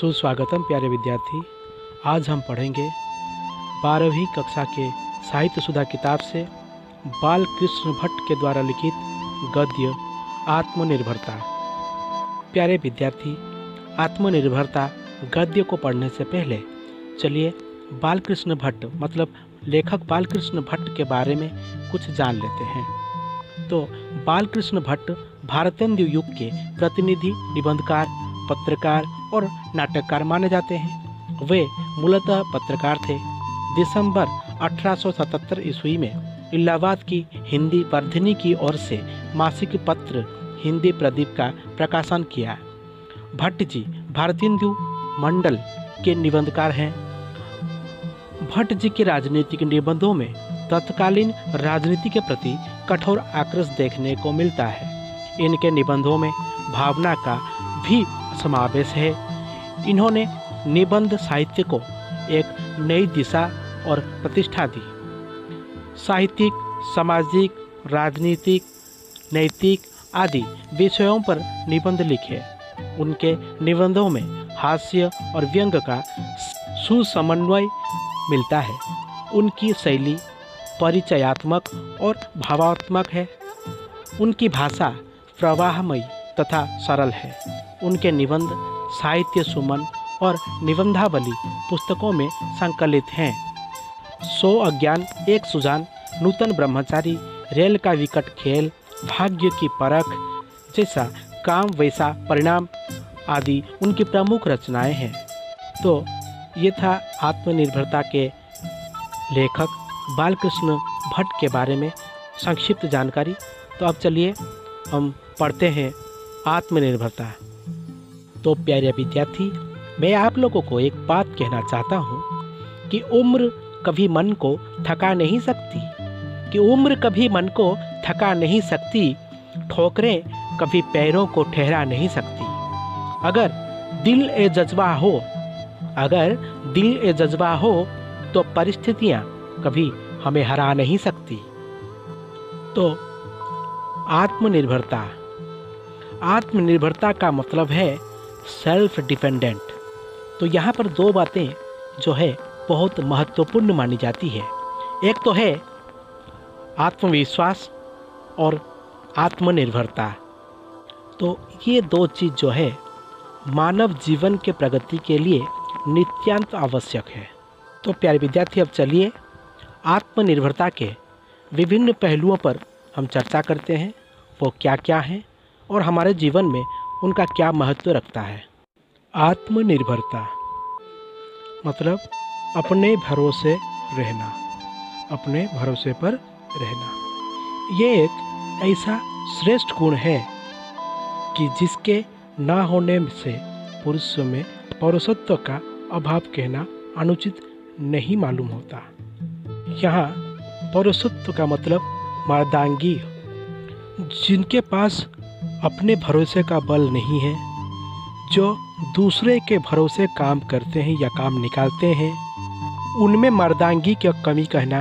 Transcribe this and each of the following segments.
सुस्वागतम प्यारे विद्यार्थी। आज हम पढ़ेंगे 12वीं कक्षा के साहित्य सुधा किताब से बाल कृष्ण भट्ट के द्वारा लिखित गद्य आत्मनिर्भरता। प्यारे विद्यार्थी, आत्मनिर्भरता गद्य को पढ़ने से पहले चलिए बाल कृष्ण भट्ट मतलब लेखक बाल कृष्ण भट्ट के बारे में कुछ जान लेते हैं। तो बाल कृष्ण भट्ट भारतेंदु युग के प्रतिनिधि निबंधकार, पत्रकार और नाटककार माने जाते हैं। वे मूलतः पत्रकार थे। दिसंबर 1877 ईस्वी में इलाहाबाद की हिंदी वर्धिनी की ओर से मासिक पत्र हिंदी प्रदीप का प्रकाशन किया। भट्ट जी भारतेंदु मंडल के निबंधकार हैं। भट्ट जी के राजनीतिक निबंधों में तत्कालीन राजनीति के प्रति कठोर आक्रोश देखने को मिलता है। इनके निबंधों में भावना का भी समावेश है। इन्होंने निबंध साहित्य को एक नई दिशा और प्रतिष्ठा दी। साहित्यिक, सामाजिक, राजनीतिक, नैतिक आदि विषयों पर निबंध लिखे। उनके निबंधों में हास्य और व्यंग का सुसमन्वय मिलता है। उनकी शैली परिचयात्मक और भावात्मक है। उनकी भाषा प्रवाहमयी तथा सरल है। उनके निबंध साहित्य सुमन और निबंधावली पुस्तकों में संकलित हैं। 100 अज्ञान एक सुजान, नूतन ब्रह्मचारी, रेल का विकट खेल, भाग्य की परख जैसा काम वैसा परिणाम आदि उनकी प्रमुख रचनाएं हैं। तो ये था आत्मनिर्भरता के लेखक बालकृष्ण भट्ट के बारे में संक्षिप्त जानकारी। तो अब चलिए हम पढ़ते हैं आत्मनिर्भरता। तो प्यारे विद्यार्थी, मैं आप लोगों को एक बात कहना चाहता हूँ कि उम्र कभी मन को थका नहीं सकती, ठोकरें कभी पैरों को ठहरा नहीं सकती। अगर दिल ए जज्बा हो तो परिस्थितियाँ कभी हमें हरा नहीं सकती। तो आत्मनिर्भरता का मतलब है सेल्फ डिपेंडेंट। तो यहाँ पर दो बातें जो है बहुत महत्वपूर्ण मानी जाती है। एक तो है आत्मविश्वास और आत्मनिर्भरता। तो ये दो चीज़ जो है मानव जीवन के प्रगति के लिए नित्यांत आवश्यक है। तो प्यारे विद्यार्थी, अब चलिए आत्मनिर्भरता के विभिन्न पहलुओं पर हम चर्चा करते हैं। वो क्या क्या हैं और हमारे जीवन में उनका क्या महत्व रखता है। आत्मनिर्भरता मतलब अपने भरोसे पर रहना। ये एक ऐसा श्रेष्ठ गुण है कि जिसके ना होने से पुरुषों में पौरुषत्व का अभाव कहना अनुचित नहीं मालूम होता। यहाँ पौरुषत्व का मतलब मर्दांगी, जिनके पास अपने भरोसे का बल नहीं है, जो दूसरे के भरोसे काम करते हैं या काम निकालते हैं, उनमें मर्दांगी की कमी कहना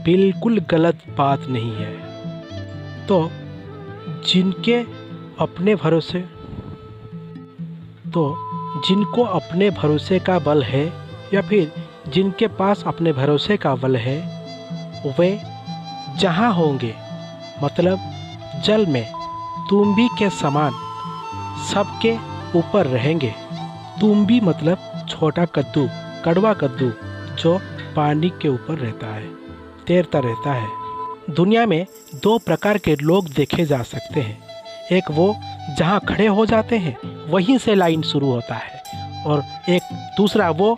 बिल्कुल गलत बात नहीं है। तो जिनको अपने भरोसे का बल है या फिर जिनके पास अपने भरोसे का बल है, वे जहाँ होंगे मतलब जल में तुम्बी के समान सबके ऊपर रहेंगे। तुम्बी मतलब छोटा कद्दू, कड़वा कद्दू जो पानी के ऊपर रहता है, तैरता रहता है। दुनिया में दो प्रकार के लोग देखे जा सकते हैं। एक वो जहाँ खड़े हो जाते हैं वहीं से लाइन शुरू होता है, और एक दूसरा वो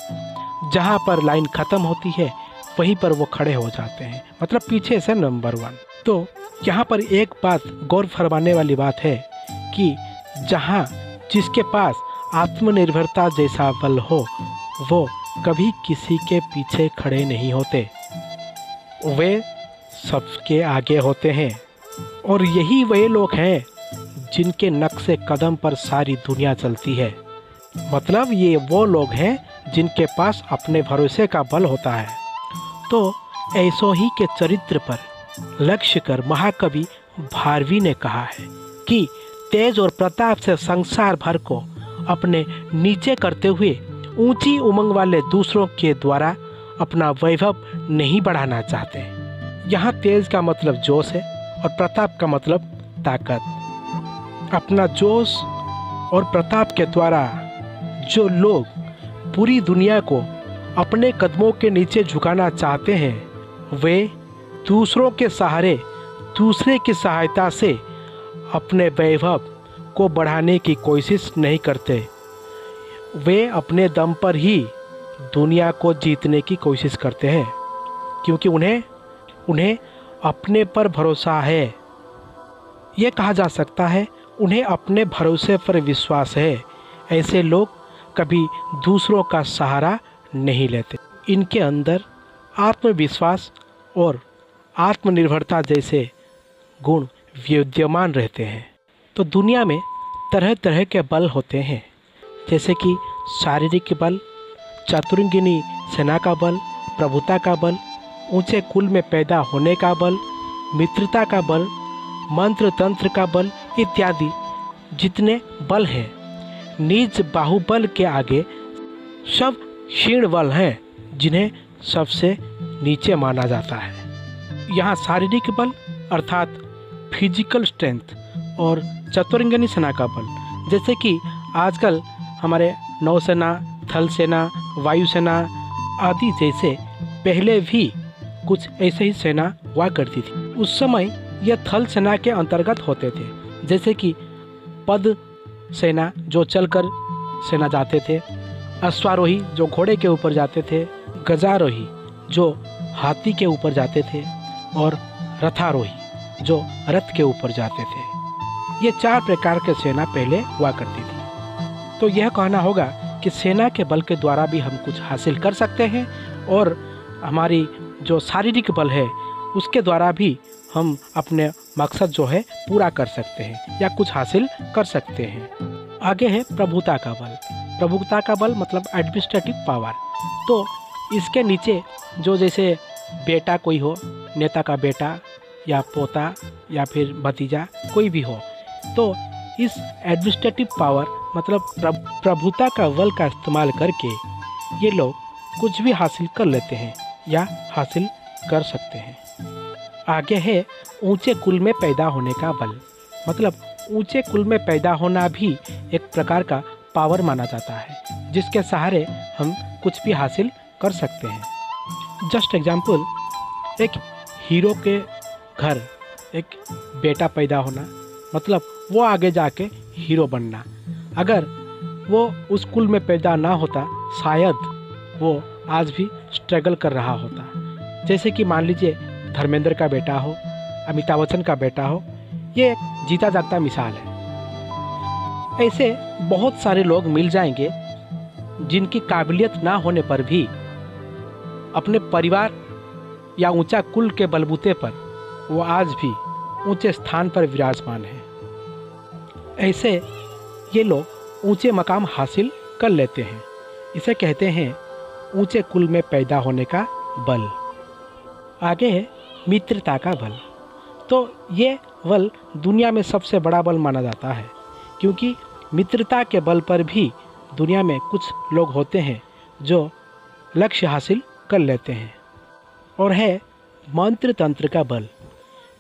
जहाँ पर लाइन ख़त्म होती है वहीं पर वो खड़े हो जाते हैं, मतलब पीछे से नंबर 1। तो यहाँ पर एक बात गौर फरमाने वाली बात है कि जिसके पास आत्मनिर्भरता जैसा बल हो, वो कभी किसी के पीछे खड़े नहीं होते, वे सबके आगे होते हैं। और यही वे लोग हैं जिनके नक्शे कदम पर सारी दुनिया चलती है। मतलब ये वो लोग हैं जिनके पास अपने भरोसे का बल होता है। तो ऐसो ही के चरित्र पर लक्ष्य कर महाकवि भारवी ने कहा है कि तेज और प्रताप से संसार भर को अपने नीचे करते हुए ऊंची उमंग वाले दूसरों के द्वारा अपना वैभव नहीं बढ़ाना चाहते। यहाँ तेज का मतलब जोश है और प्रताप का मतलब ताकत। अपना जोश और प्रताप के द्वारा जो लोग पूरी दुनिया को अपने कदमों के नीचे झुकाना चाहते हैं, वे दूसरों के सहारे, दूसरे की सहायता से अपने वैभव को बढ़ाने की कोशिश नहीं करते। वे अपने दम पर ही दुनिया को जीतने की कोशिश करते हैं, क्योंकि उन्हें अपने पर भरोसा है। ये कहा जा सकता है उन्हें अपने भरोसे पर विश्वास है। ऐसे लोग कभी दूसरों का सहारा नहीं लेते। इनके अंदर आत्मविश्वास और आत्मनिर्भरता जैसे गुण विद्यमान रहते हैं। तो दुनिया में तरह तरह के बल होते हैं, जैसे कि शारीरिक बल, चतुरंगिनी सेना का बल, प्रभुता का बल, ऊंचे कुल में पैदा होने का बल, मित्रता का बल, मंत्र तंत्र का बल इत्यादि जितने बल हैं, निज बाहुबल के आगे सब क्षीण बल हैं, जिन्हें सबसे नीचे माना जाता है। यहाँ शारीरिक बल अर्थात फिजिकल स्ट्रेंथ और चतुरंगिनी सेना का बल, जैसे कि आजकल हमारे नौसेना, थल सेना, वायुसेना आदि जैसे पहले भी कुछ ऐसे ही सेना हुआ करती थी। उस समय यह थल सेना के अंतर्गत होते थे, जैसे कि पद सेना जो चलकर सेना जाते थे, अश्वारोही जो घोड़े के ऊपर जाते थे, गजारोही जो हाथी के ऊपर जाते थे और रथारोही जो रथ के ऊपर जाते थे। ये 4 प्रकार के सेना पहले हुआ करती थी। तो यह कहना होगा कि सेना के बल के द्वारा भी हम कुछ हासिल कर सकते हैं और हमारी जो शारीरिक बल है उसके द्वारा भी हम अपने मकसद जो है पूरा कर सकते हैं या कुछ हासिल कर सकते हैं। आगे है प्रभुता का बल। प्रभुता का बल मतलब एडमिनिस्ट्रेटिव पावर। तो इसके नीचे जो जैसे बेटा कोई हो, नेता का बेटा या पोता या फिर भतीजा कोई भी हो, तो इस एडमिनिस्ट्रेटिव पावर मतलब प्रभुता का बल का इस्तेमाल करके ये लोग कुछ भी हासिल कर लेते हैं या हासिल कर सकते हैं। आगे है ऊंचे कुल में पैदा होने का बल। मतलब ऊंचे कुल में पैदा होना भी एक प्रकार का पावर माना जाता है, जिसके सहारे हम कुछ भी हासिल कर सकते हैं। जस्ट एग्जाम्पल, एक हीरो के घर एक बेटा पैदा होना, मतलब वो आगे जाके हीरो बनना। अगर वो उस कुल में पैदा ना होता, शायद वो आज भी स्ट्रगल कर रहा होता। जैसे कि मान लीजिए धर्मेंद्र का बेटा हो, अमिताभ बच्चन का बेटा हो, ये एक जीता जागता मिसाल है। ऐसे बहुत सारे लोग मिल जाएंगे जिनकी काबिलियत ना होने पर भी अपने परिवार या ऊंचा कुल के बलबूते पर वो आज भी ऊंचे स्थान पर विराजमान है। ऐसे ये लोग ऊंचे मकाम हासिल कर लेते हैं। इसे कहते हैं ऊंचे कुल में पैदा होने का बल। आगे है मित्रता का बल। तो ये बल दुनिया में सबसे बड़ा बल माना जाता है, क्योंकि मित्रता के बल पर भी दुनिया में कुछ लोग होते हैं जो लक्ष्य हासिल कर लेते हैं। और है मंत्र तंत्र का बल।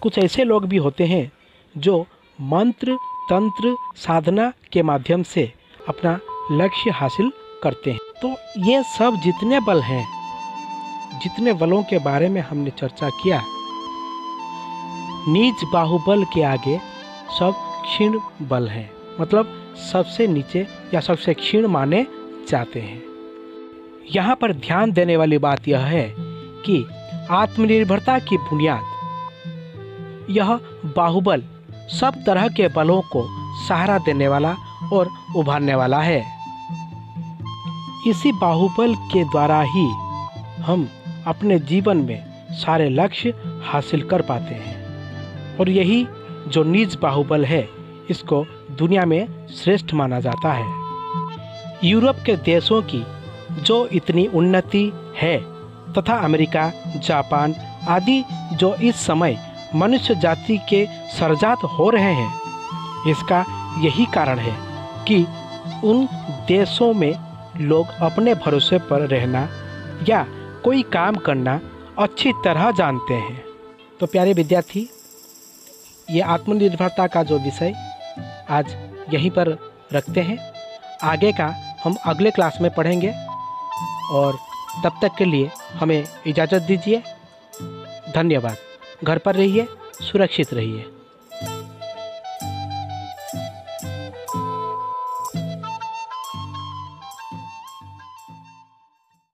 कुछ ऐसे लोग भी होते हैं जो मंत्र तंत्र साधना के माध्यम से अपना लक्ष्य हासिल करते हैं। तो ये सब जितने बल हैं, जितने बलों के बारे में हमने चर्चा किया, नीच बाहुबल के आगे सब क्षीण बल हैं, मतलब सबसे नीचे या सबसे क्षीण माने जाते हैं। यहाँ पर ध्यान देने वाली बात यह है कि आत्मनिर्भरता की बुनियाद यह बाहुबल सब तरह के बलों को सहारा देने वाला और उभारने वाला है। इसी बाहुबल के द्वारा ही हम अपने जीवन में सारे लक्ष्य हासिल कर पाते हैं। और यही जो निज बाहुबल है, इसको दुनिया में श्रेष्ठ माना जाता है। यूरोप के देशों की जो इतनी उन्नति है तथा अमेरिका, जापान आदि जो इस समय मनुष्य जाति के सरजात हो रहे हैं, इसका यही कारण है कि उन देशों में लोग अपने भरोसे पर रहना या कोई काम करना अच्छी तरह जानते हैं। तो प्यारे विद्यार्थी, ये आत्मनिर्भरता का जो विषय आज यहीं पर रखते हैं। आगे का हम अगले क्लास में पढ़ेंगे और तब तक के लिए हमें इजाज़त दीजिए। धन्यवाद। घर पर रहिए, सुरक्षित रहिए।